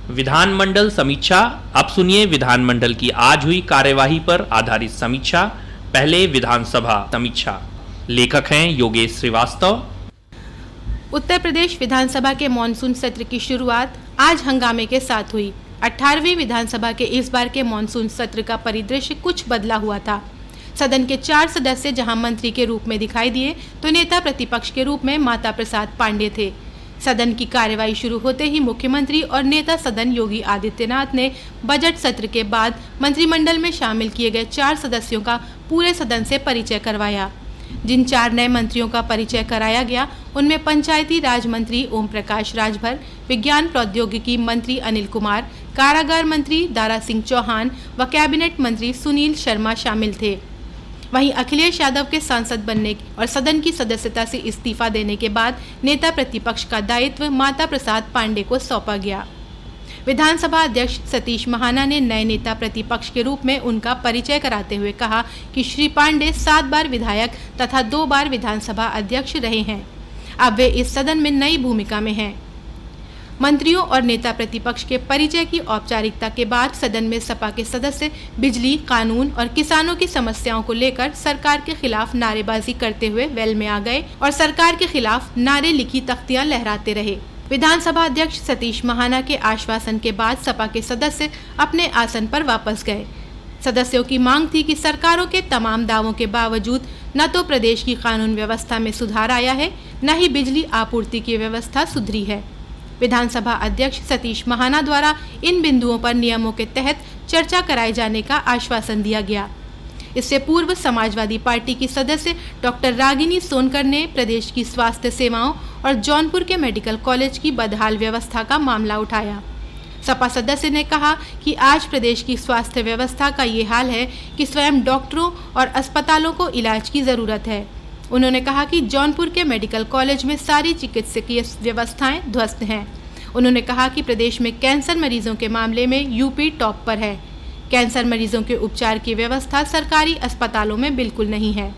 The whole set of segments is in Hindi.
विधानमंडल समीक्षा। अब सुनिए विधानमंडल की आज हुई कार्यवाही पर आधारित समीक्षा। पहले विधानसभा समीक्षा। लेखक हैं योगेश श्रीवास्तव। उत्तर प्रदेश विधानसभा के मॉनसून सत्र की शुरुआत आज हंगामे के साथ हुई। 18वीं विधानसभा के इस बार के मॉनसून सत्र का परिदृश्य कुछ बदला हुआ था। सदन के 4 सदस्य जहां मंत्री के रूप में दिखाई दिए, तो नेता प्रतिपक्ष के रूप में माता प्रसाद पांडे थे। सदन की कार्यवाही शुरू होते ही मुख्यमंत्री और नेता सदन योगी आदित्यनाथ ने बजट सत्र के बाद मंत्रिमंडल में शामिल किए गए 4 सदस्यों का पूरे सदन से परिचय करवाया। जिन 4 नए मंत्रियों का परिचय कराया गया, उनमें पंचायती राज मंत्री ओम प्रकाश राजभर, विज्ञान प्रौद्योगिकी मंत्री अनिल कुमार, कारागार मंत्री दारा सिंह चौहान व कैबिनेट मंत्री सुनील शर्मा शामिल थे। वहीं अखिलेश यादव के सांसद बनने और सदन की सदस्यता से इस्तीफा देने के बाद नेता प्रतिपक्ष का दायित्व माता प्रसाद पांडे को सौंपा गया। विधानसभा अध्यक्ष सतीश महाना ने नए नेता प्रतिपक्ष के रूप में उनका परिचय कराते हुए कहा कि श्री पांडे 7 बार विधायक तथा 2 बार विधानसभा अध्यक्ष रहे हैं। अब वे इस सदन में नई भूमिका में हैं। मंत्रियों और नेता प्रतिपक्ष के परिचय की औपचारिकता के बाद सदन में सपा के सदस्य बिजली, कानून और किसानों की समस्याओं को लेकर सरकार के खिलाफ नारेबाजी करते हुए वेल में आ गए और सरकार के खिलाफ नारे लिखी तख्तियां लहराते रहे। विधानसभा अध्यक्ष सतीश महाना के आश्वासन के बाद सपा के सदस्य अपने आसन पर वापस गए। सदस्यों की मांग थी कि सरकारों के तमाम दावों के बावजूद न तो प्रदेश की कानून व्यवस्था में सुधार आया है, न ही बिजली आपूर्ति की व्यवस्था सुधरी है। विधानसभा अध्यक्ष सतीश महाना द्वारा इन बिंदुओं पर नियमों के तहत चर्चा कराए जाने का आश्वासन दिया गया। इससे पूर्व समाजवादी पार्टी की सदस्य डॉक्टर रागिनी सोनकर ने प्रदेश की स्वास्थ्य सेवाओं और जौनपुर के मेडिकल कॉलेज की बदहाल व्यवस्था का मामला उठाया। सपा सदस्य ने कहा कि आज प्रदेश की स्वास्थ्य व्यवस्था का ये हाल है कि स्वयं डॉक्टरों और अस्पतालों को इलाज की जरूरत है। उन्होंने कहा कि जौनपुर के मेडिकल कॉलेज में सारी चिकित्सकीय व्यवस्थाएं ध्वस्त हैं। उन्होंने कहा कि प्रदेश में कैंसर मरीजों के मामले में यूपी टॉप पर है। कैंसर मरीजों के उपचार की व्यवस्था सरकारी अस्पतालों में बिल्कुल नहीं है।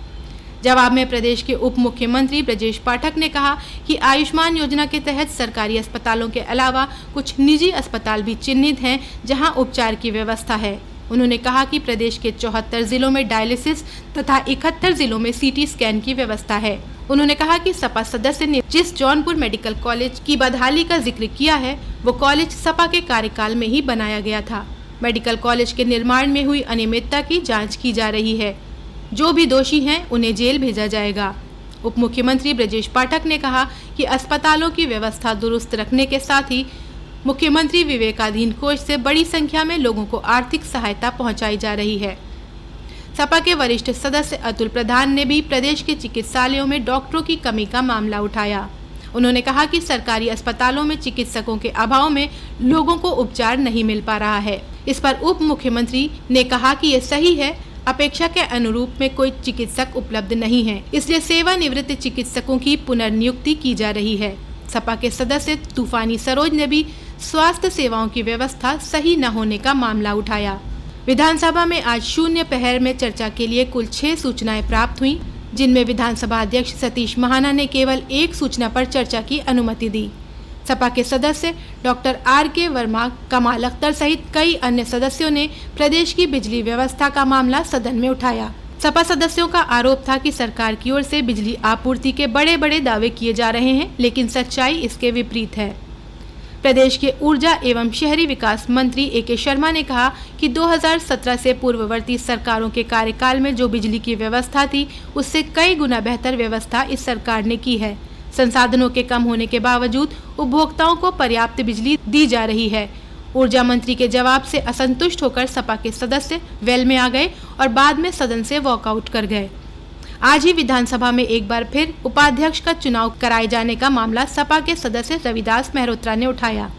जवाब में प्रदेश के उप मुख्यमंत्री ब्रजेश पाठक ने कहा कि आयुष्मान योजना के तहत सरकारी अस्पतालों के अलावा कुछ निजी अस्पताल भी चिन्हित हैं जहां उपचार की व्यवस्था है। उन्होंने कहा कि प्रदेश के 74 जिलों में डायलिसिस तथा 71 जिलों में सीटी स्कैन की व्यवस्था है। उन्होंने कहा कि सपा सदस्य ने जिस जौनपुर मेडिकल कॉलेज की बदहाली का जिक्र किया है, वो कॉलेज सपा के कार्यकाल में ही बनाया गया था। मेडिकल कॉलेज के निर्माण में हुई अनियमितता की जांच की जा रही है। जो भी दोषी हैं उन्हें जेल भेजा जाएगा। उप मुख्यमंत्री ब्रजेश पाठक ने कहा कि अस्पतालों की व्यवस्था दुरुस्त रखने के साथ ही मुख्यमंत्री विवेकाधीन कोष से बड़ी संख्या में लोगों को आर्थिक सहायता पहुंचाई जा रही है। सपा के वरिष्ठ सदस्य अतुल प्रधान ने भी प्रदेश के चिकित्सालयों में डॉक्टरों की कमी का मामला उठाया। उन्होंने कहा कि सरकारी अस्पतालों में चिकित्सकों के अभाव में लोगों को उपचार नहीं मिल पा रहा है। इस पर उप मुख्यमंत्री ने कहा कि ये सही है, अपेक्षा के अनुरूप में कोई चिकित्सक उपलब्ध नहीं है, इसलिए सेवानिवृत्त चिकित्सकों की पुनर्नियुक्ति की जा रही है। सपा के सदस्य तूफानी सरोज ने भी स्वास्थ्य सेवाओं की व्यवस्था सही न होने का मामला उठाया। विधानसभा में आज शून्य प्रहर में चर्चा के लिए कुल 6 सूचनाएं प्राप्त हुई, जिनमें विधानसभा अध्यक्ष सतीश महाना ने केवल 1 सूचना पर चर्चा की अनुमति दी। सपा के सदस्य डॉक्टर RK वर्मा, कमाल अख्तर सहित कई अन्य सदस्यों ने प्रदेश की बिजली व्यवस्था का मामला सदन में उठाया। सपा सदस्यों का आरोप था कि सरकार की ओर से बिजली आपूर्ति के बड़े बड़े दावे किए जा रहे हैं, लेकिन सच्चाई इसके विपरीत है। प्रदेश के ऊर्जा एवं शहरी विकास मंत्री AK शर्मा ने कहा कि 2017 से पूर्ववर्ती सरकारों के कार्यकाल में जो बिजली की व्यवस्था थी, उससे कई गुना बेहतर व्यवस्था इस सरकार ने की है। संसाधनों के कम होने के बावजूद उपभोक्ताओं को पर्याप्त बिजली दी जा रही है। ऊर्जा मंत्री के जवाब से असंतुष्ट होकर सपा के सदस्य वेल में आ गए और बाद में सदन से वॉकआउट कर गए। आज ही विधानसभा में एक बार फिर उपाध्यक्ष का चुनाव कराए जाने का मामला सपा के सदस्य रविदास मेहरोत्रा ने उठाया,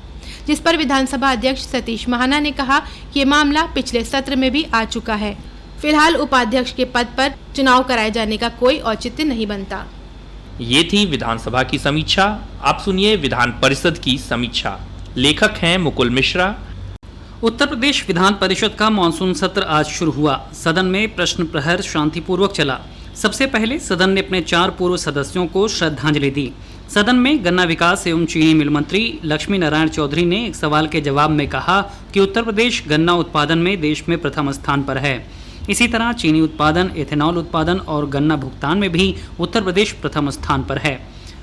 जिस पर विधानसभा अध्यक्ष सतीश महाना ने कहा कि ये मामला पिछले सत्र में भी आ चुका है। फिलहाल उपाध्यक्ष के पद पर चुनाव कराए जाने का कोई औचित्य नहीं बनता। ये थी विधानसभा की समीक्षा। आप सुनिए विधान परिषद की समीक्षा। लेखक हैं मुकुल मिश्रा। उत्तर प्रदेश विधान परिषद का मानसून सत्र आज शुरू हुआ। सदन में प्रश्न प्रहर शांतिपूर्वक चला। सबसे पहले सदन ने अपने 4 पूर्व सदस्यों को श्रद्धांजलि दी। सदन में गन्ना विकास एवं चीनी मिल मंत्री लक्ष्मी नारायण चौधरी ने एक सवाल के जवाब में कहा कि उत्तर प्रदेश गन्ना उत्पादन में देश में प्रथम स्थान पर है। इसी तरह चीनी उत्पादन, एथेनॉल उत्पादन और गन्ना भुगतान में भी उत्तर प्रदेश प्रथम स्थान पर है।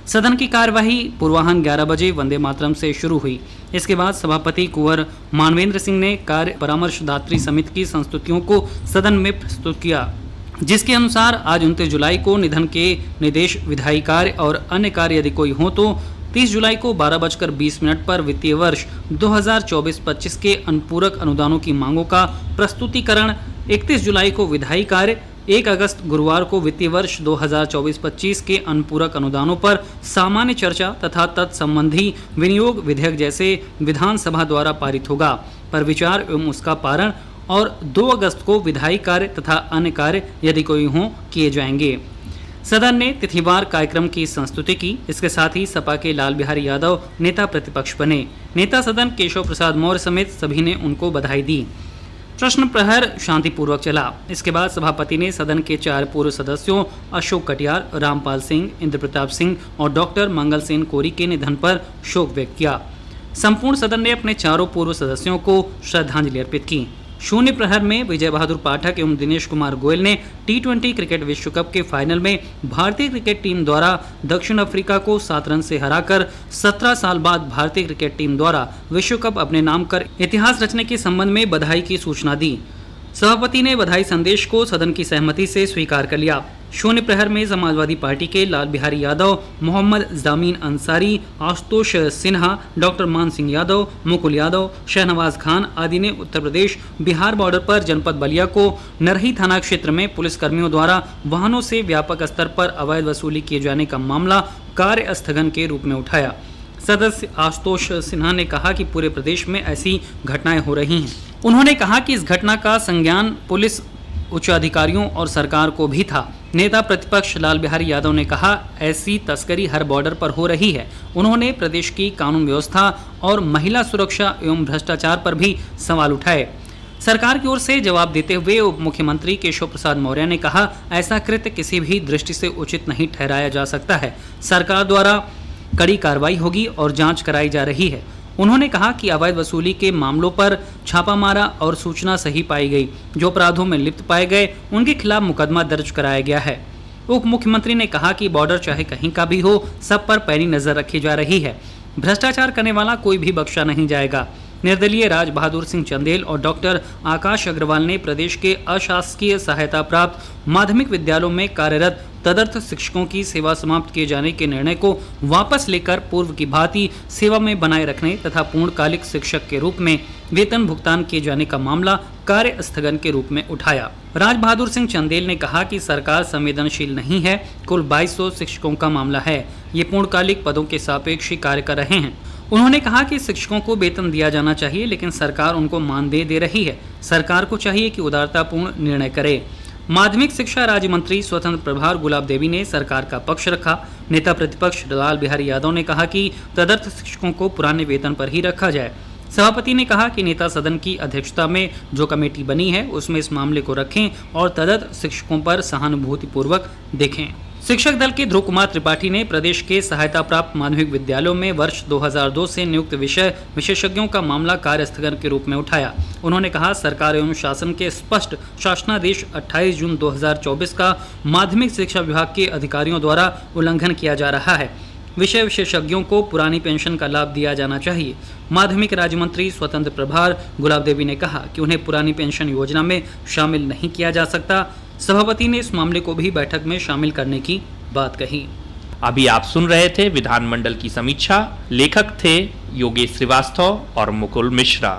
सदन की कार्यवाही पूर्वाह्न 11 बजे वंदे मातरम से शुरू हुई। इसके बाद सभापति कुंवर मानवेंद्र सिंह ने कार्य परामर्शदात्री समिति की संस्तुतियों को सदन में प्रस्तुत किया, जिसके अनुसार आज 29 जुलाई को निधन के निर्देश, विधायी कार्य और अन्य कार्य यदि कोई हो तो 30 जुलाई को 12:20 पर वित्तीय वर्ष 2024-25 के अनुपूरक अनुदानों की मांगों का प्रस्तुतिकरण, 31 जुलाई को विधायी कार्य, 1 अगस्त गुरुवार को वित्तीय वर्ष 2024-25 के अनुपूरक अनुदानों पर सामान्य चर्चा तथा तत्संबंधी विनियोग विधेयक जैसे विधानसभा द्वारा पारित होगा पर विचार एवं उसका पारण, और 2 अगस्त को विधायी कार्य तथा अन्य कार्य यदि कोई हो किए जाएंगे। सदन ने तिथिवार कार्यक्रम की संस्तुति की। इसके साथ ही सपा के लाल बिहारी यादव नेता प्रतिपक्ष बने। नेता सदन केशव प्रसाद मौर्य समेत सभी ने उनको बधाई दी। प्रश्न प्रहर शांतिपूर्वक चला। इसके बाद सभापति ने सदन के 4 पूर्व सदस्यों अशोक कटियार, रामपाल सिंह, इंद्र प्रताप सिंह और डॉक्टर मंगल सेन कोरी के निधन पर शोक व्यक्त किया। संपूर्ण सदन ने अपने 4 पूर्व सदस्यों को श्रद्धांजलि अर्पित की। शून्य प्रहर में विजय बहादुर पाठक एवं दिनेश कुमार गोयल ने T20 क्रिकेट विश्व कप के फाइनल में भारतीय क्रिकेट टीम द्वारा दक्षिण अफ्रीका को 7 रन से हराकर 17 साल बाद भारतीय क्रिकेट टीम द्वारा विश्व कप अपने नाम कर इतिहास रचने के संबंध में बधाई की सूचना दी। सभापति ने बधाई संदेश को सदन की सहमति से स्वीकार कर लिया। शून्य प्रहर में समाजवादी पार्टी के लाल बिहारी यादव, मोहम्मद जामीन अंसारी, आशुतोष सिन्हा, डॉक्टर मान सिंह यादव, मुकुल यादव, शहनवाज खान आदि ने उत्तर प्रदेश बिहार बॉर्डर पर जनपद बलिया को नरही थाना क्षेत्र में पुलिसकर्मियों द्वारा वाहनों से व्यापक स्तर पर अवैध वसूली किए जाने का मामला कार्य स्थगन के रूप में उठाया। सदस्य आशुतोष सिन्हा ने कहा कि पूरे प्रदेश में ऐसी घटनाएं हो रही हैं। उन्होंने कहा कि इस घटना का संज्ञान पुलिस उच्च अधिकारियों और सरकार को भी था। नेता प्रतिपक्ष लाल बिहारी यादव ने कहा, ऐसी तस्करी हर बॉर्डर पर हो रही है। उन्होंने प्रदेश की कानून व्यवस्था और महिला सुरक्षा एवं भ्रष्टाचार पर भी सवाल उठाए। सरकार की ओर से जवाब देते हुए उप मुख्यमंत्री केशव प्रसाद मौर्य ने कहा, ऐसा कृत्य किसी भी दृष्टि से उचित नहीं ठहराया जा सकता है। सरकार द्वारा कड़ी कार्रवाई होगी और जांच कराई जा रही है। उन्होंने कहा कि अवैध वसूली के मामलों पर छापा मारा और सूचना सही पाई गई। जो अपराधों में लिप्त पाए गए उनके खिलाफ मुकदमा दर्ज कराया गया है। उप मुख्यमंत्री ने कहा कि बॉर्डर चाहे कहीं का भी हो, सब पर पैनी नजर रखी जा रही है। भ्रष्टाचार करने वाला कोई भी बख्शा नहीं जाएगा। निर्दलीय राज बहादुर सिंह चंदेल और डॉक्टर आकाश अग्रवाल ने प्रदेश के अशासकीय सहायता प्राप्त माध्यमिक विद्यालयों में कार्यरत तदर्थ शिक्षकों की सेवा समाप्त किए जाने के निर्णय को वापस लेकर पूर्व की भांति सेवा में बनाए रखने तथा पूर्णकालिक शिक्षक के रूप में वेतन भुगतान किए जाने का मामला कार्य स्थगन के रूप में उठाया। राज बहादुर सिंह चंदेल ने कहा कि सरकार संवेदनशील नहीं है। कुल 2200 शिक्षकों का मामला है। ये पूर्णकालिक पदों के सापेक्ष ही कार्य कर रहे हैं। उन्होंने कहा कि शिक्षकों को वेतन दिया जाना चाहिए, लेकिन सरकार उनको मानदेय दे रही है। सरकार को चाहिए कि उदारतापूर्ण निर्णय करे। माध्यमिक शिक्षा राज्य मंत्री स्वतंत्र प्रभार गुलाब देवी ने सरकार का पक्ष रखा। नेता प्रतिपक्ष लाल बिहारी यादव ने कहा कि तदर्थ शिक्षकों को पुराने वेतन पर ही रखा जाए। सभापति ने कहा कि नेता सदन की अध्यक्षता में जो कमेटी बनी है उसमें इस मामले को रखें और तदर्थ शिक्षकों पर सहानुभूतिपूर्वक देखें। शिक्षक दल के ध्रुव कुमार त्रिपाठी ने प्रदेश के सहायता प्राप्त माध्यमिक विद्यालयों में वर्ष 2002 से नियुक्त विषय विशेषज्ञों का मामला कार्य स्थगन के रूप में उठाया। उन्होंने कहा, सरकार एवं शासन के स्पष्ट शासनादेश 28 जून 2024 का माध्यमिक शिक्षा विभाग के अधिकारियों द्वारा उल्लंघन किया जा रहा है। विषय विशेषज्ञों को पुरानी पेंशन का लाभ दिया जाना चाहिए। माध्यमिक राज्य मंत्री स्वतंत्र प्रभार गुलाब देवी ने कहा कि उन्हें पुरानी पेंशन योजना में शामिल नहीं किया जा सकता। सभापति ने इस मामले को भी बैठक में शामिल करने की बात कही। अभी आप सुन रहे थे विधानमंडल की समीक्षा। लेखक थे योगेश श्रीवास्तव और मुकुल मिश्रा।